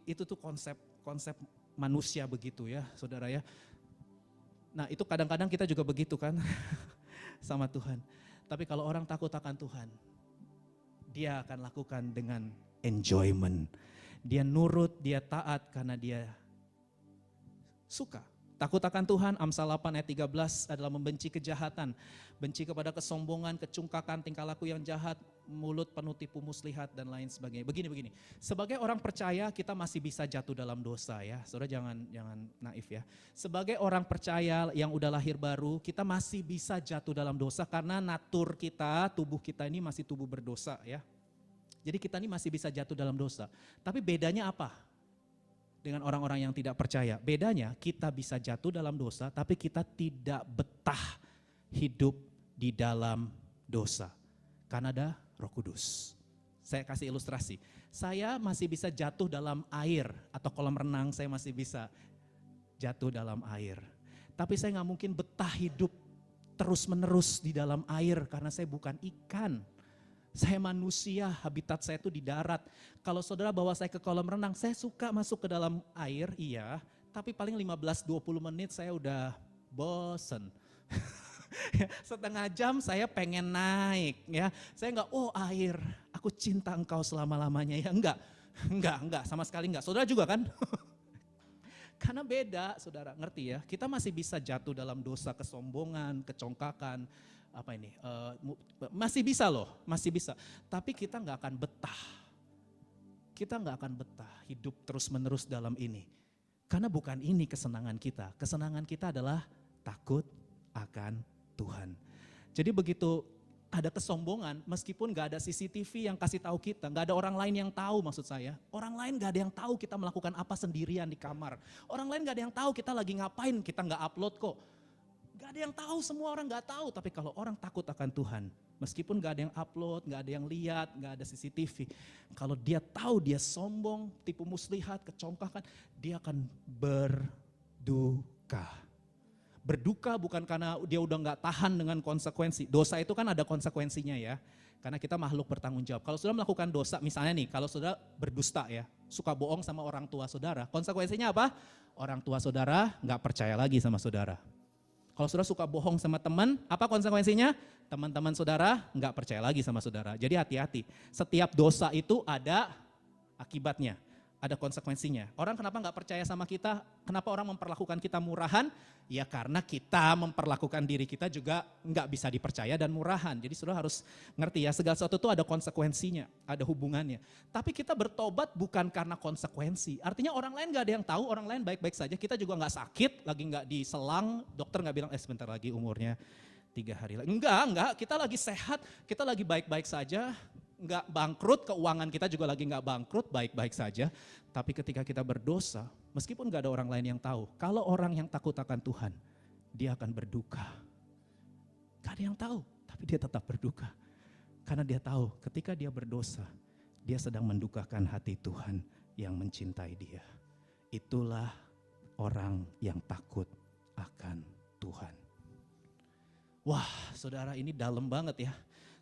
Itu tuh konsep manusia begitu ya saudara ya. Nah itu kadang-kadang kita juga begitu kan sama Tuhan. Tapi kalau orang takut akan Tuhan, dia akan lakukan dengan enjoyment. Dia nurut, dia taat karena dia suka. Takut akan Tuhan, Amsal 8 ayat 13 adalah membenci kejahatan. Benci kepada kesombongan, kecungkakan, tingkah laku yang jahat, mulut penuh tipu muslihat dan lain sebagainya. Begini. Sebagai orang percaya kita masih bisa jatuh dalam dosa ya. Saudara jangan naif ya. Sebagai orang percaya yang udah lahir baru, kita masih bisa jatuh dalam dosa karena natur kita, tubuh kita ini masih tubuh berdosa ya. Jadi kita ini masih bisa jatuh dalam dosa. Tapi bedanya apa dengan orang-orang yang tidak percaya? Bedanya kita bisa jatuh dalam dosa tapi kita tidak betah hidup di dalam dosa. Karena ada Roh Kudus. Saya kasih ilustrasi. Saya masih bisa jatuh dalam air atau kolam renang, saya masih bisa jatuh dalam air. Tapi saya gak mungkin betah hidup terus menerus di dalam air karena saya bukan ikan. Saya manusia, habitat saya itu di darat. Kalau saudara bawa saya ke kolam renang, saya suka masuk ke dalam air, iya. Tapi paling 15-20 menit saya udah bosen. Setengah jam saya pengen naik ya. Saya enggak, air, aku cinta engkau selama-lamanya ya. Enggak, sama sekali enggak. Saudara juga kan? Karena beda saudara, ngerti ya. Kita masih bisa jatuh dalam dosa kesombongan, kecongkakan, masih bisa loh, masih bisa. Tapi kita enggak akan betah. Kita enggak akan betah hidup terus-menerus dalam ini. Karena bukan ini kesenangan kita. Kesenangan kita adalah takut akan Tuhan. Jadi begitu ada kesombongan, meskipun gak ada CCTV yang kasih tahu kita, gak ada orang lain yang tahu maksud saya. Orang lain gak ada yang tahu kita melakukan apa sendirian di kamar. Orang lain gak ada yang tahu kita lagi ngapain, kita gak upload kok. Gak ada yang tahu, semua orang gak tahu. Tapi kalau orang takut akan Tuhan, meskipun gak ada yang upload, gak ada yang lihat, gak ada CCTV. Kalau dia tahu dia sombong, tipu muslihat, kecongkakan, dia akan berduka. Berduka bukan karena dia udah gak tahan dengan konsekuensi. Dosa itu kan ada konsekuensinya ya. Karena kita makhluk bertanggung jawab. Kalau saudara melakukan dosa, misalnya nih, kalau saudara berdusta ya, suka bohong sama orang tua saudara, konsekuensinya apa? Orang tua saudara gak percaya lagi sama saudara. Kalau saudara suka bohong sama teman, apa konsekuensinya? Teman-teman saudara gak percaya lagi sama saudara. Jadi hati-hati, setiap dosa itu ada akibatnya. Ada konsekuensinya. Orang kenapa gak percaya sama kita? Kenapa orang memperlakukan kita murahan? Ya karena kita memperlakukan diri kita juga gak bisa dipercaya dan murahan. Jadi saudara harus ngerti ya, segala sesuatu itu ada konsekuensinya, ada hubungannya. Tapi kita bertobat bukan karena konsekuensi. Artinya orang lain gak ada yang tahu, orang lain baik-baik saja. Kita juga gak sakit, lagi gak diselang, dokter gak bilang sebentar lagi umurnya 3 hari lagi. Enggak, kita lagi sehat, kita lagi baik-baik saja. Enggak bangkrut, keuangan kita juga lagi enggak bangkrut, baik-baik saja. Tapi ketika kita berdosa, meskipun enggak ada orang lain yang tahu, kalau orang yang takut akan Tuhan, dia akan berduka. Enggak ada yang tahu, tapi dia tetap berduka. Karena dia tahu ketika dia berdosa, dia sedang mendukakan hati Tuhan yang mencintai dia. Itulah orang yang takut akan Tuhan. Wah saudara, ini dalam banget ya.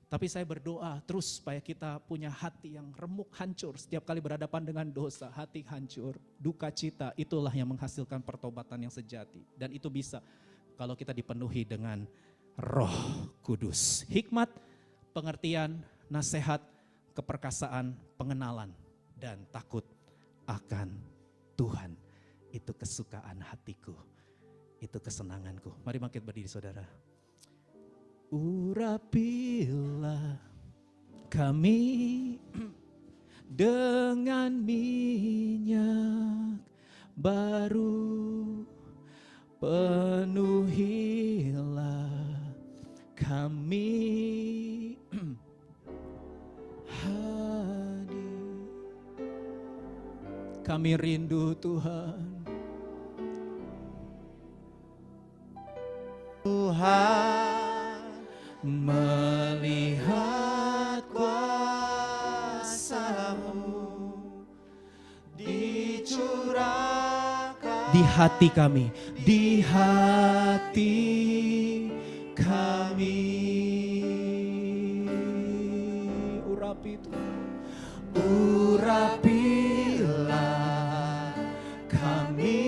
Tapi saya berdoa terus supaya kita punya hati yang remuk, hancur. Setiap kali berhadapan dengan dosa, hati hancur, duka cita, itulah yang menghasilkan pertobatan yang sejati. Dan itu bisa kalau kita dipenuhi dengan Roh Kudus. Hikmat, pengertian, nasihat, keperkasaan, pengenalan, dan takut akan Tuhan. Itu kesukaan hatiku, itu kesenanganku. Mari bangkit berdiri saudara. Urapilah kami dengan minyak baru, penuhilah kami hadir. Kami rindu Tuhan. Tuhan melihat kuasa-Mu dicurahkan di hati kami, di hati kami. Urapi Tuhan, urapilah kami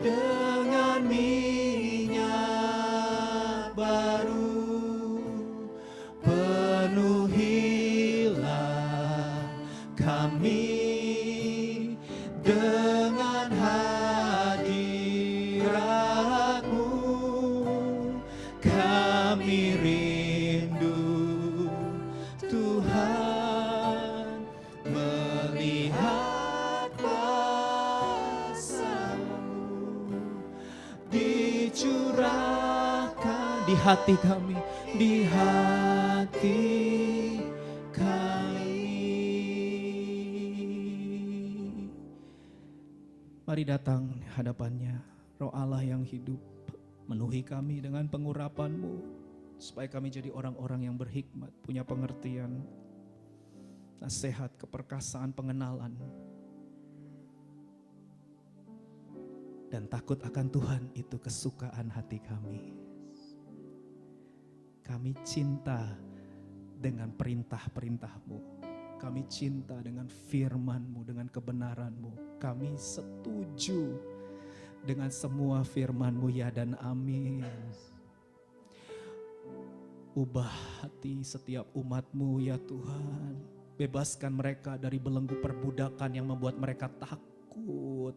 dengan minyak baru, penuhilah kami dengan hadirat-Mu. Kami rindu Tuhan melihat kuasa-Mu dicurahkan di hati kami, di hati kami. Mari datang hadapannya, Roh Allah yang hidup, menuhi kami dengan pengurapan-Mu, supaya kami jadi orang-orang yang berhikmat, punya pengertian, nasihat, keperkasaan, pengenalan, dan takut akan Tuhan. Itu kesukaan hati kami. Kami cinta dengan perintah-perintah-Mu. Kami cinta dengan firman-Mu, dengan kebenaran-Mu. Kami setuju dengan semua firman-Mu, ya dan amin. Ubah hati setiap umat-Mu ya Tuhan. Bebaskan mereka dari belenggu perbudakan yang membuat mereka takut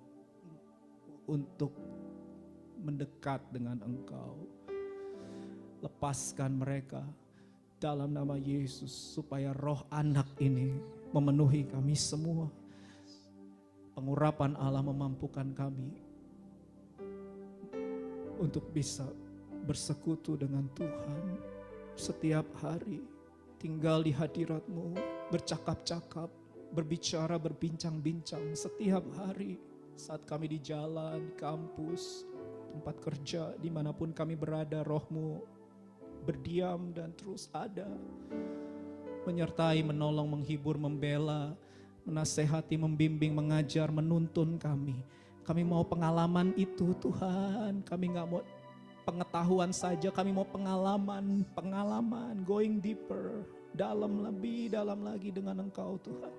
untuk mendekat dengan Engkau. Lepaskan mereka dalam nama Yesus, supaya roh anak ini memenuhi kami semua. Pengurapan Allah memampukan kami untuk bisa bersekutu dengan Tuhan setiap hari, tinggal di hadirat-Mu, bercakap-cakap, berbicara, berbincang-bincang setiap hari. Saat kami di jalan, di kampus, tempat kerja, dimanapun kami berada, Roh-Mu berdiam dan terus ada. Menyertai, menolong, menghibur, membela, menasehati, membimbing, mengajar, menuntun kami. Kami mau pengalaman itu Tuhan. Kami gak mau pengetahuan saja, kami mau pengalaman, going deeper, dalam, lebih dalam lagi dengan Engkau Tuhan.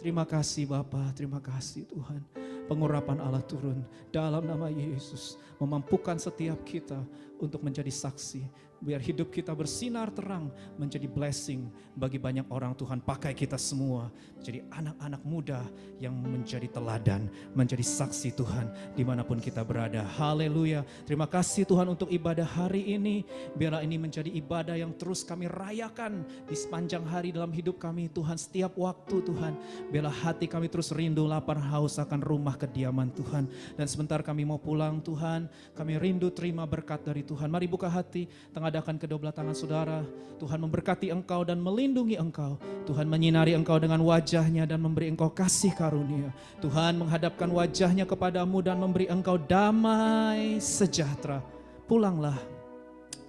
Terima kasih Bapa, terima kasih Tuhan. Pengurapan Allah turun dalam nama Yesus, memampukan setiap kita untuk menjadi saksi. Biar hidup kita bersinar terang, menjadi blessing bagi banyak orang. Tuhan pakai kita semua menjadi anak-anak muda yang menjadi teladan, menjadi saksi Tuhan dimanapun kita berada. Haleluya. Terima kasih Tuhan untuk ibadah hari ini. Biarlah ini menjadi ibadah yang terus kami rayakan di sepanjang hari dalam hidup kami Tuhan. Setiap waktu Tuhan, biarlah hati kami terus rindu, lapar, haus akan rumah kediaman Tuhan. Dan sebentar kami mau pulang Tuhan, kami rindu terima berkat dari Tuhan. Mari buka hati, tengadahkan kedua belah tangan saudara. Tuhan memberkati engkau dan melindungi engkau. Tuhan menyinari engkau dengan wajahnya dan memberi engkau kasih karunia. Tuhan menghadapkan wajahnya kepadamu dan memberi engkau damai sejahtera. Pulanglah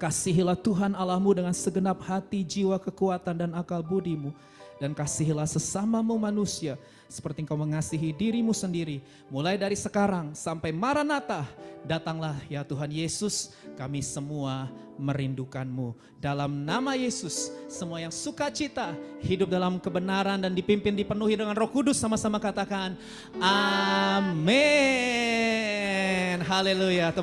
Kasihilah Tuhan Allahmu dengan segenap hati, jiwa, kekuatan, dan akal budimu. Dan kasihilah sesamamu manusia seperti engkau mengasihi dirimu sendiri. Mulai dari sekarang sampai Maranatha, datanglah ya Tuhan Yesus, kami semua merindukanmu. Dalam nama Yesus, semua yang sukacita, hidup dalam kebenaran dan dipimpin dipenuhi dengan Roh Kudus, sama-sama katakan amin. Haleluya.